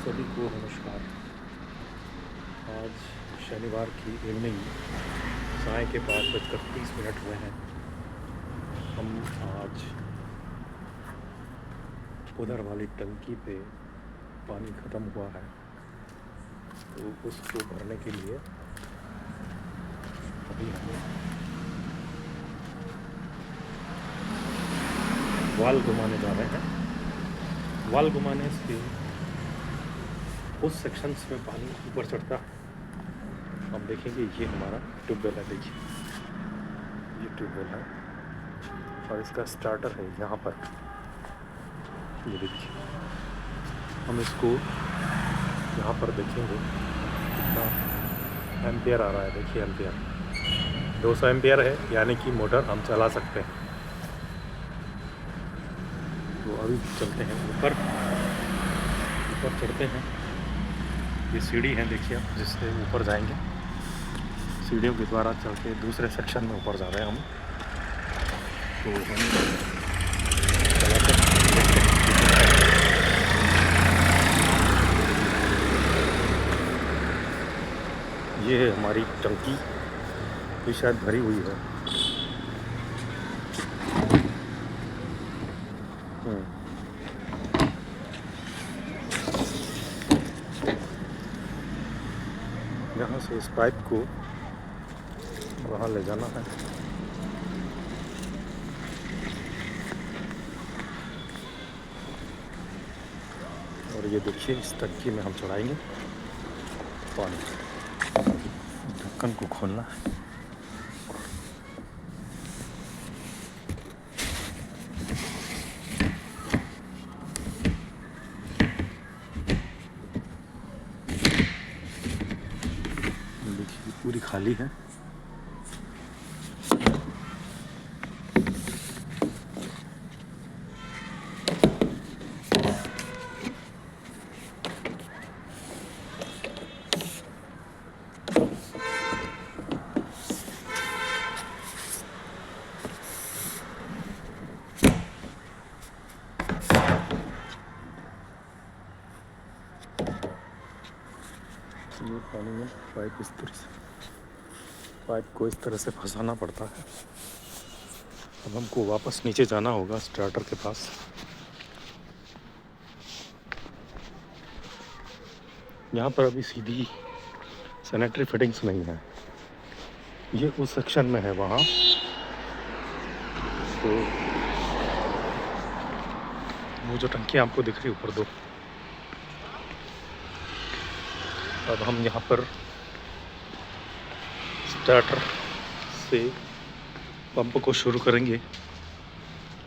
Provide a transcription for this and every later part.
सभी को नमस्कार। आज शनिवार की इवनिंग साय के 5:30 हुए हैं। हम आज उधर वाली टंकी पे पानी ख़त्म हुआ है, तो उसको भरने के लिए अभी हमें वाल घुमाने जा रहे हैं। वाल घुमाने से उस सेक्शंस में पानी ऊपर चढ़ता है। हम देखेंगे, ये हमारा ट्यूबवेल है। देखिए, ये ट्यूबवेल है और इसका स्टार्टर है यहाँ पर। ये देखिए, हम इसको यहाँ पर देखेंगे कितना एम्पियर आ रहा है। देखिए, एम्पियर 200 एम्पियर है, यानी कि मोटर हम चला सकते हैं। तो अभी चलते हैं ऊपर चढ़ते हैं। ये सीढ़ी है, देखिए आप, जिससे ऊपर जाएंगे। सीढ़ियों के द्वारा चल के दूसरे सेक्शन में ऊपर जा रहे हैं हम। तो हम चलाते हैं। ये है हमारी टंकी, ये शायद भरी हुई है। यहाँ से इस पाइप को वहाँ ले जाना है। और ये देखिए, इस टंकी में हम चढ़ाएंगे पानी। ढक्कन को खोलना है। देखिए, पूरी खाली है। ये पानी में पाइप को इस तरह से फंसाना पड़ता है। अब हमको वापस नीचे जाना होगा स्टार्टर के पास। यहाँ पर अभी सीधी सैनिटरी फिटिंग्स नहीं है, ये उस सेक्शन में है वहाँ। तो वो जो टंकी आपको दिख रही है ऊपर 2, अब हम यहाँ पर स्टार्टर से पंप को शुरू करेंगे।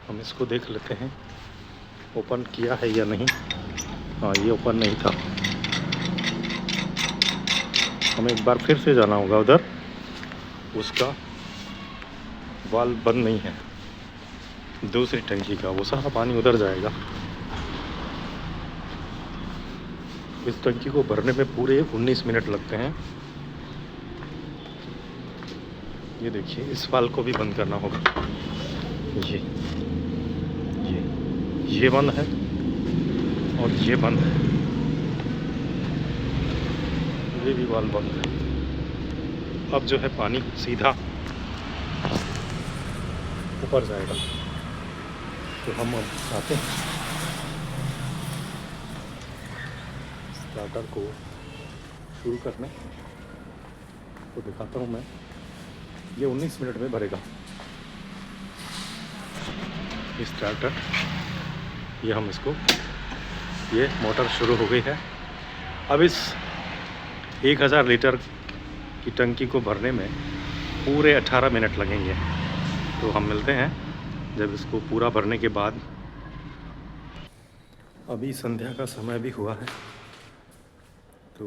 हम इसको देख लेते हैं, ओपन किया है या नहीं। हाँ, ये ओपन नहीं था। हमें एक बार फिर से जाना होगा उधर, उसका वाल्व बंद नहीं है दूसरी टंकी का, वो सारा पानी उधर जाएगा। इस टंकी को भरने में पूरे 19 मिनट लगते हैं। ये देखिए, इस वाल्व को भी बंद करना होगा। ये बंद है और ये बंद है, ये भी वाल्व बंद है। अब जो है पानी सीधा ऊपर जाएगा। तो हम अब आते हैं, स्टार्टर को शुरू करने तो दिखाता हूँ मैं। ये 19 मिनट में भरेगा स्टार्टर। ये हम इसको, ये मोटर शुरू हो गई है। अब इस 1000 लीटर की टंकी को भरने में पूरे 18 मिनट लगेंगे। तो हम मिलते हैं जब इसको पूरा भरने के बाद। अभी संध्या का समय भी हुआ है, तो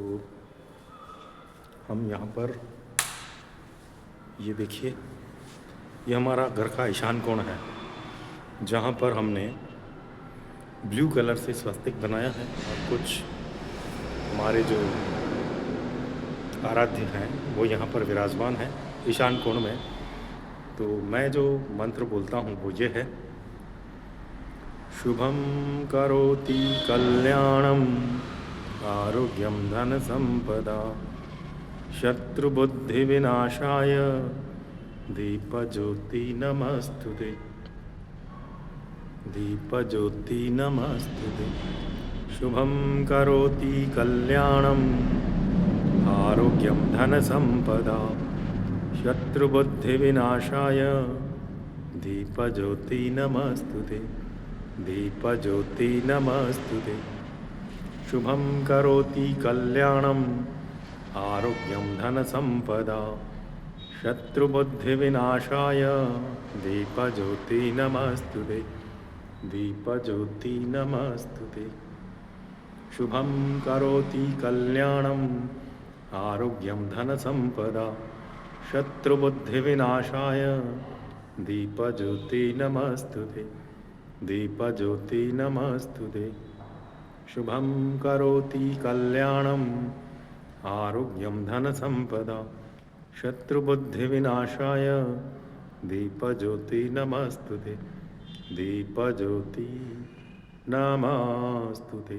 हम यहाँ पर, ये देखिए, ये हमारा घर का ईशान कोण है, जहाँ पर हमने ब्लू कलर से स्वस्तिक बनाया है। और कुछ हमारे जो आराध्य हैं वो यहाँ पर विराजमान हैं ईशान कोण में। तो मैं जो मंत्र बोलता हूँ वो ये है, शुभम करोति कल्याणम आरोग्यं धनसम्पदा शत्रुबुद्धिविनाशाय दीपज्योति नमस्तुते दीपज्योति नमस्तुते शुभं करोति कल्याणम् आरोग्यं धनसम्पदा शत्रुबुद्धिविनाशाय दीपज्योति नमस्तुते दीपज्योति नमस्तुते शुभं करोति कल्याणम् आरोग्यं धनसम्पदा शत्रुबुद्धिविनाशाय दीपज्योति नमस्तुते दीपज्योति नमस्तुते शुभं करोति कल्याणम् आरोग्यं धनसम्पदा शत्रुबुद्धिविनाशाय दीपज्योति नमस्तुते दीपज्योति नमस्तुते शुभं करोति कल्याणम् आरोग्यं धनसम्पदा शत्रुबुद्धिविनाशाय दीपज्योति नमस्तुते दीपज्योति नमस्तुते।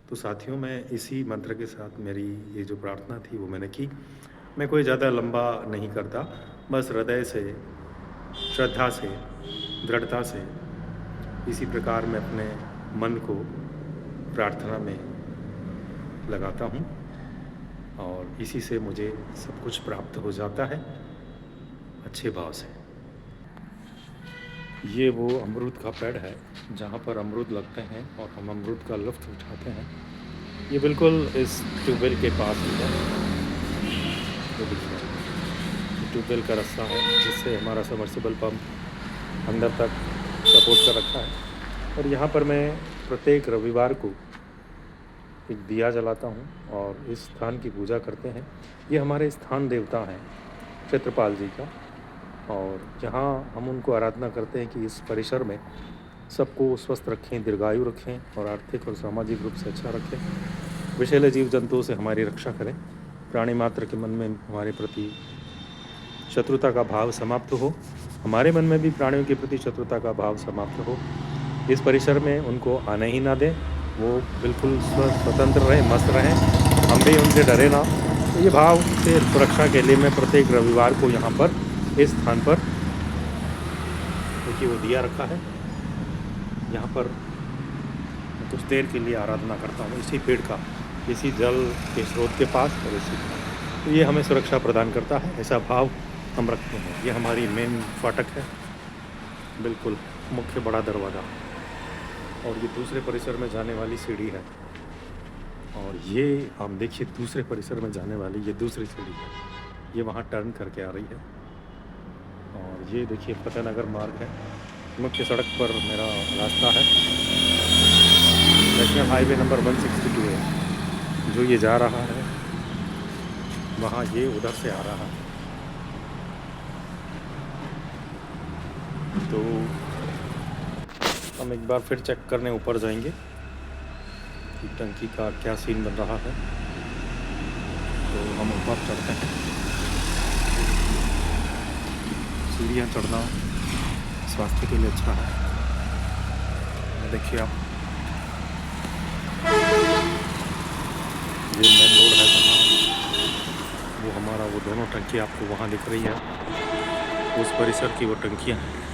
तो साथियों, मैं इसी मंत्र के साथ मेरी ये जो प्रार्थना थी वो मैंने की। मैं कोई ज़्यादा लंबा नहीं करता, बस हृदय से, श्रद्धा से, दृढ़ता से इसी प्रकार मैं अपने मन को प्रार्थना में लगाता हूँ और इसी से मुझे सब कुछ प्राप्त हो जाता है अच्छे भाव से। ये वो अमरूद का पेड़ है जहाँ पर अमरूद लगते हैं और हम अमरूद का लुत्फ़ उठाते हैं। ये बिल्कुल इस ट्यूबवेल के पास ही है। ये देखिए, ट्यूबवेल का रास्ता है जिससे हमारा सबमर्सिबल पंप अंदर तक सपोर्ट कर रखा है। और यहाँ पर मैं प्रत्येक रविवार को एक दिया जलाता हूँ और इस स्थान की पूजा करते हैं। ये हमारे स्थान देवता हैं क्षेत्रपाल जी का, और यहाँ हम उनको आराधना करते हैं कि इस परिसर में सबको स्वस्थ रखें, दीर्घायु रखें और आर्थिक और सामाजिक रूप से अच्छा रखें। विषैले जीव जंतुओं से हमारी रक्षा करें। प्राणी मात्र के मन में हमारे प्रति शत्रुता का भाव समाप्त हो, हमारे मन में भी प्राणियों के प्रति शत्रुता का भाव समाप्त हो। इस परिसर में उनको आने ही ना दें, वो बिल्कुल स्वतंत्र रहें, मस्त रहें, हम भी उनसे डरे ना। तो ये भाव से सुरक्षा के लिए मैं प्रत्येक रविवार को यहाँ पर इस स्थान पर देखिए वो दिया रखा है, यहाँ पर कुछ देर के लिए आराधना करता हूँ इसी पेड़ का, इसी जल के स्रोत के पास। और इसी तो ये हमें सुरक्षा प्रदान करता है, ऐसा भाव हम रखते हैं। ये हमारी मेन फाटक है, बिल्कुल मुख्य बड़ा दरवाज़ा, और ये दूसरे परिसर में जाने वाली सीढ़ी है। और ये हम देखिए दूसरे परिसर में जाने वाली ये दूसरी सीढ़ी है, ये वहाँ टर्न करके आ रही है। और ये देखिए फतेहनगर मार्ग है, मुख्य सड़क पर मेरा रास्ता है। नेशनल हाईवे नंबर 162 है जो ये जा रहा है, वहाँ ये उधर से आ रहा है। तो हम एक बार फिर चेक करने ऊपर जाएंगे कि टंकी का क्या सीन बन रहा है। तो हम ऊपर चढ़ते हैं। सीढ़ियाँ चढ़ना स्वास्थ्य के लिए अच्छा है। देखिए आप, ये मेन रोड है जहाँ वो हमारा वो दोनों टंकी आपको वहाँ दिख रही है, उस परिसर की वो टंकियाँ हैं।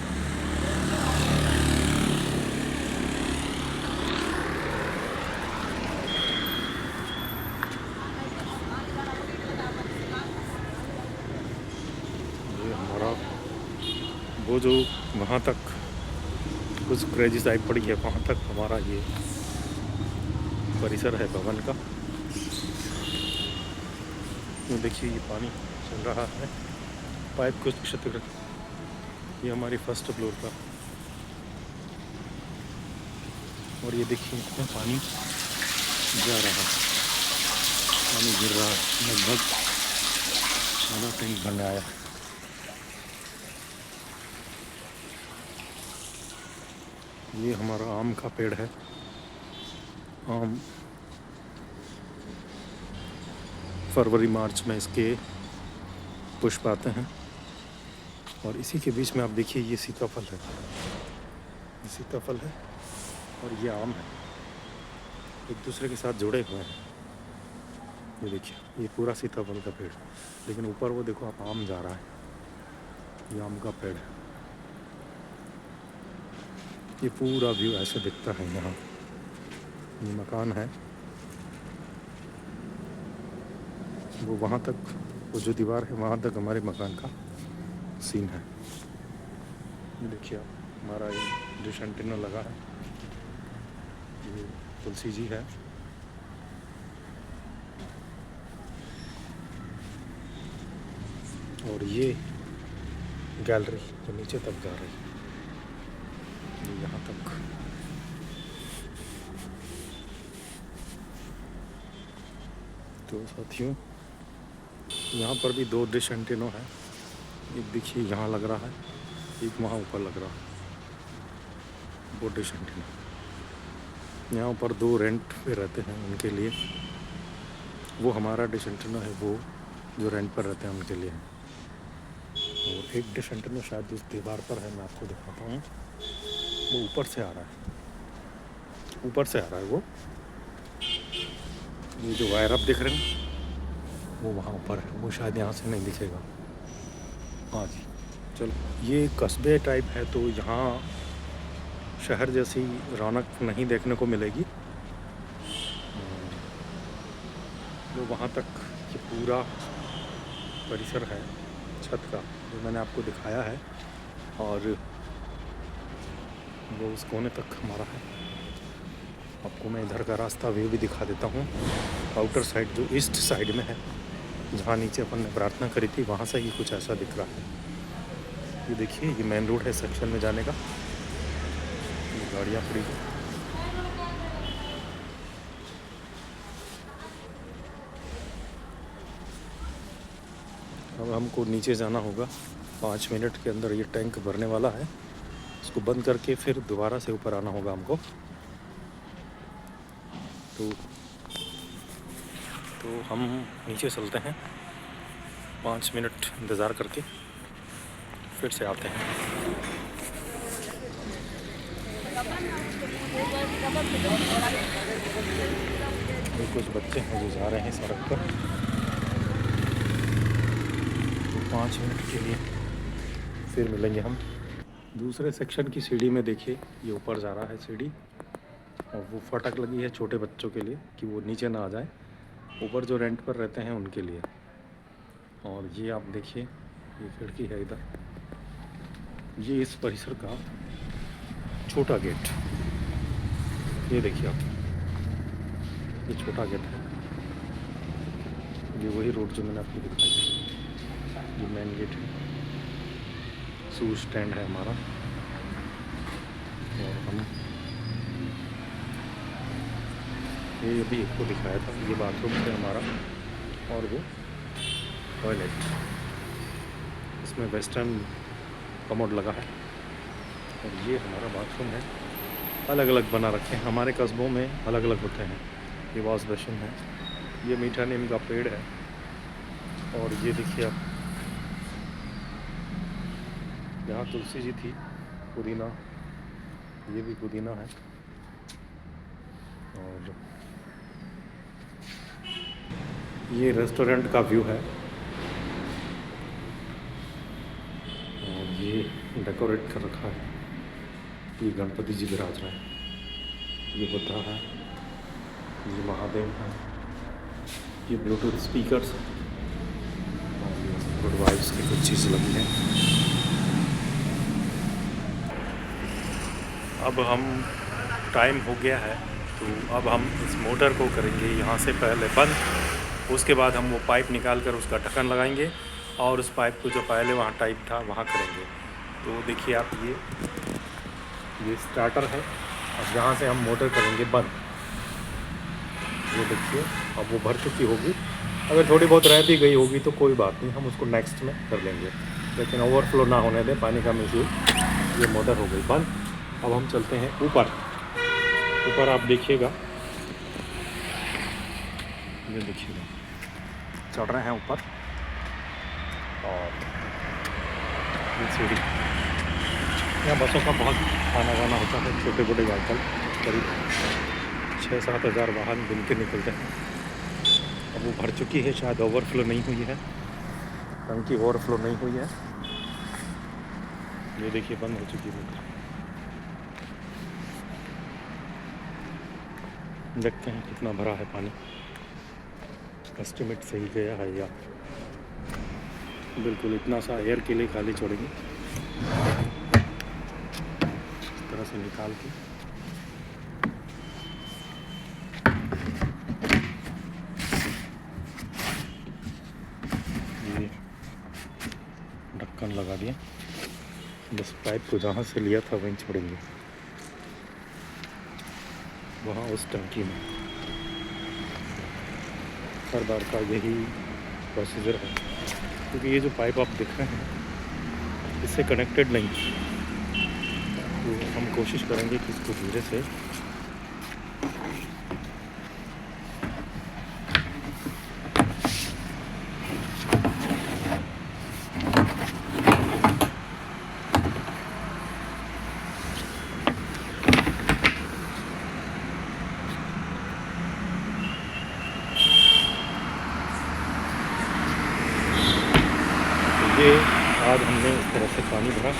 वो जो वहाँ तक कुछ क्रेजी साइड पड़ी है, वहाँ तक हमारा ये परिसर है भवन का। तो देखिए ये पानी चल रहा है, पाइप कुछ क्षतिग्रस्त। ये हमारी फर्स्ट फ्लोर का, और ये देखिए इसमें पानी जा रहा है, पानी गिर रहा है, लगभग आधा टैंक भरने आया। ये हमारा आम का पेड़ है। आम फरवरी मार्च में इसके पुष्प आते हैं। और इसी के बीच में आप देखिए ये सीताफल है, ये सीताफल है और ये आम है। एक दूसरे के साथ जुड़े हुए हैं। ये देखिए, ये पूरा सीताफल का पेड़, लेकिन ऊपर वो देखो आप आम जा रहा है, ये आम का पेड़ है। ये पूरा व्यू ऐसे दिखता है यहाँ। ये मकान है, वो वहाँ तक, वो जो दीवार है वहाँ तक हमारे मकान का सीन है। ये देखिए आप, हमारा ये डिश एंटीना लगा है, ये तुलसी जी है। और ये गैलरी जो नीचे तक जा रही है, ये यहाँ तक। तो साथियों, यहाँ पर भी 2 डिश एंटीना है। एक देखिए यहाँ लग रहा है, एक वहाँ ऊपर लग रहा है, वो डिश एंटीना। यहाँ पर 2 रेंट पे रहते हैं, उनके लिए। वो हमारा डिश एंटीना है, वो जो रेंट पर रहते हैं उनके लिए है। और एक डिश एंटीना शायद उस दीवार पर है, मैं आपको दिखाता हूँ। वो ऊपर से आ रहा है, ऊपर से आ रहा है वो। ये जो वायर आप दिख रहे हैं वो वहाँ ऊपर है, वो शायद यहाँ से नहीं दिखेगा। हाँ जी, चलो। ये कस्बे टाइप है, तो यहाँ शहर जैसी रौनक नहीं देखने को मिलेगी। वो वहाँ तक ये पूरा परिसर है छत का, जो मैंने आपको दिखाया है, और वो उस कोने तक हमारा है। आपको मैं इधर का रास्ता व्यू भी दिखा देता हूँ। आउटर साइड जो ईस्ट साइड में है, जहाँ नीचे अपन ने प्रार्थना करी थी, वहाँ से ही कुछ ऐसा दिख रहा है। ये देखिए, ये मेन रोड है सेक्शन में जाने का। ये गाड़ियाँ खड़ी हैं। अब हमको नीचे जाना होगा। 5 मिनट के अंदर ये टैंक भरने वाला है। इसको बंद करके फिर दोबारा से ऊपर आना होगा हमको। तो हम नीचे चलते हैं, 5 मिनट इंतज़ार करके फिर से आते हैं। ये कुछ बच्चे हैं जो जा रहे हैं सड़क पर। तो 5 मिनट के लिए फिर मिलेंगे हम। दूसरे सेक्शन की सीढ़ी में देखिए, ये ऊपर जा रहा है सीढ़ी, और वो फाटक लगी है छोटे बच्चों के लिए कि वो नीचे ना आ जाए। ऊपर जो रेंट पर रहते हैं उनके लिए। और ये आप देखिए, ये खिड़की है इधर। ये इस परिसर का छोटा गेट, ये देखिए आप, ये छोटा गेट है। ये वही रोड जो मैंने आपको दिखाई थी, ये मेन गेट है। शू स्टैंड है हमारा। और हम ये अभी आपको दिखाया था, ये बाथरूम है हमारा, और वो टॉयलेट। इसमें वेस्टर्न कमोड लगा है। और ये हमारा बाथरूम है। अलग अलग बना रखे हैं, हमारे कस्बों में अलग अलग होते हैं। ये वॉश बेसिन है। ये मीठा नीम का पेड़ है। और ये देखिए आप, यहाँ तुलसी जी थी, पुदीना, ये भी पुदीना है। और ये रेस्टोरेंट का व्यू है। और ये डेकोरेट कर रखा है। ये गणपति जी विराज रहे हैं। ये बुद्धा है, ये महादेव है, ये ब्लूटूथ स्पीकर्स, और ये गुड वाइब्स की कुछ चीज़ लगी है। अब हम, टाइम हो गया है, तो अब हम इस मोटर को करेंगे यहाँ से पहले बंद। उसके बाद हम वो पाइप निकाल कर उसका ढक्कन लगाएंगे, और उस पाइप को जो पहले वहाँ टाइप था वहाँ करेंगे। तो देखिए आप, ये स्टार्टर है। अब यहाँ से हम मोटर करेंगे बंद। ये देखिए, अब वो भर चुकी होगी। अगर थोड़ी बहुत रह भी गई होगी तो कोई बात नहीं, हम उसको नेक्स्ट में कर लेंगे, लेकिन ओवरफ्लो ना होने दें पानी का मिसयूज। ये मोटर हो गई बंद। अब हम चलते हैं ऊपर। ऊपर आप देखिएगा, ये देखिएगा, चढ़ रहे हैं ऊपर। और ये सीढ़ी, यहाँ बसों का बहुत आना जाना होता है। छोटे छोटे व्हीकल करीब 6-7 हज़ार वाहन दिन के निकलते हैं। अब वो भर चुकी है, शायद ओवरफ्लो नहीं हुई है, टंकी ओवरफ्लो नहीं हुई है। ये देखिए बंद हो चुकी है मोटर। देखते हैं कितना भरा है पानी, एस्टिमेट सही गया है या बिल्कुल इतना सा एयर के लिए खाली छोड़ेंगे, इस तरह से निकाल के। ये ढक्कन लगा दिया, बस पाइप को जहाँ से लिया था वहीं छोड़ेंगे, वहाँ उस टंकी में। हर बार का यही प्रोसीजर है, क्योंकि ये जो पाइप आप देख रहे हैं इससे कनेक्टेड नहीं, तो हम कोशिश करेंगे कि इसको धीरे से ये आज हमने इस तरह से पानी भरा।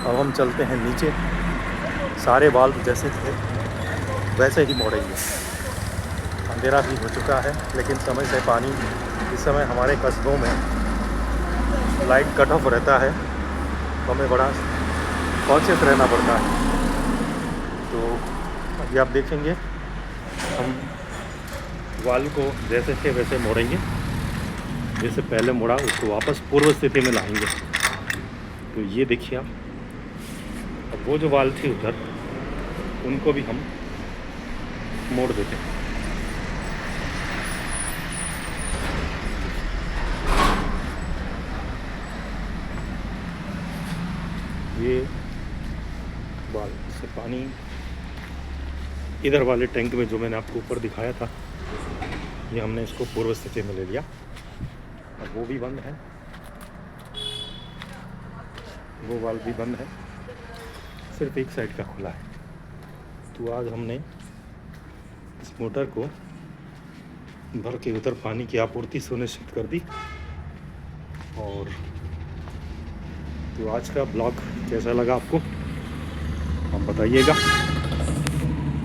अब हम चलते हैं नीचे, सारे वाल्व जैसे थे वैसे ही मोड़ेंगे। अंधेरा भी हो चुका है, लेकिन समय से पानी, इस समय हमारे कस्बों में लाइट कट ऑफ रहता है, तो हमें बड़ा कॉन्शियस रहना पड़ता है। तो अभी आप देखेंगे हम वाल्व को जैसे थे वैसे मोड़ेंगे, जैसे पहले मोड़ा उसको वापस पूर्व स्थिति में लाएंगे। तो ये देखिए आप, अब वो जो वाल्व थी उधर, उनको भी हम मोड़ देते हैं। ये वाल्व से पानी इधर वाले टैंक में, जो मैंने आपको ऊपर दिखाया था, ये हमने इसको पूर्व स्थिति में ले लिया। अब वो भी बंद है, वो वाल्व भी बंद है, सिर्फ एक साइड का खुला है। तो आज हमने इस मोटर को भर के उधर पानी की आपूर्ति सुनिश्चित कर दी। और तो आज का ब्लॉग कैसा लगा आपको, हम बताइएगा।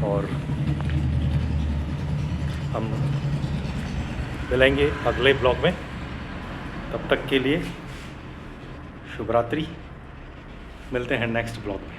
और हम मिलेंगे अगले ब्लॉग में, तब तक के लिए शुभ रात्रि। मिलते हैं नेक्स्ट ब्लॉग में।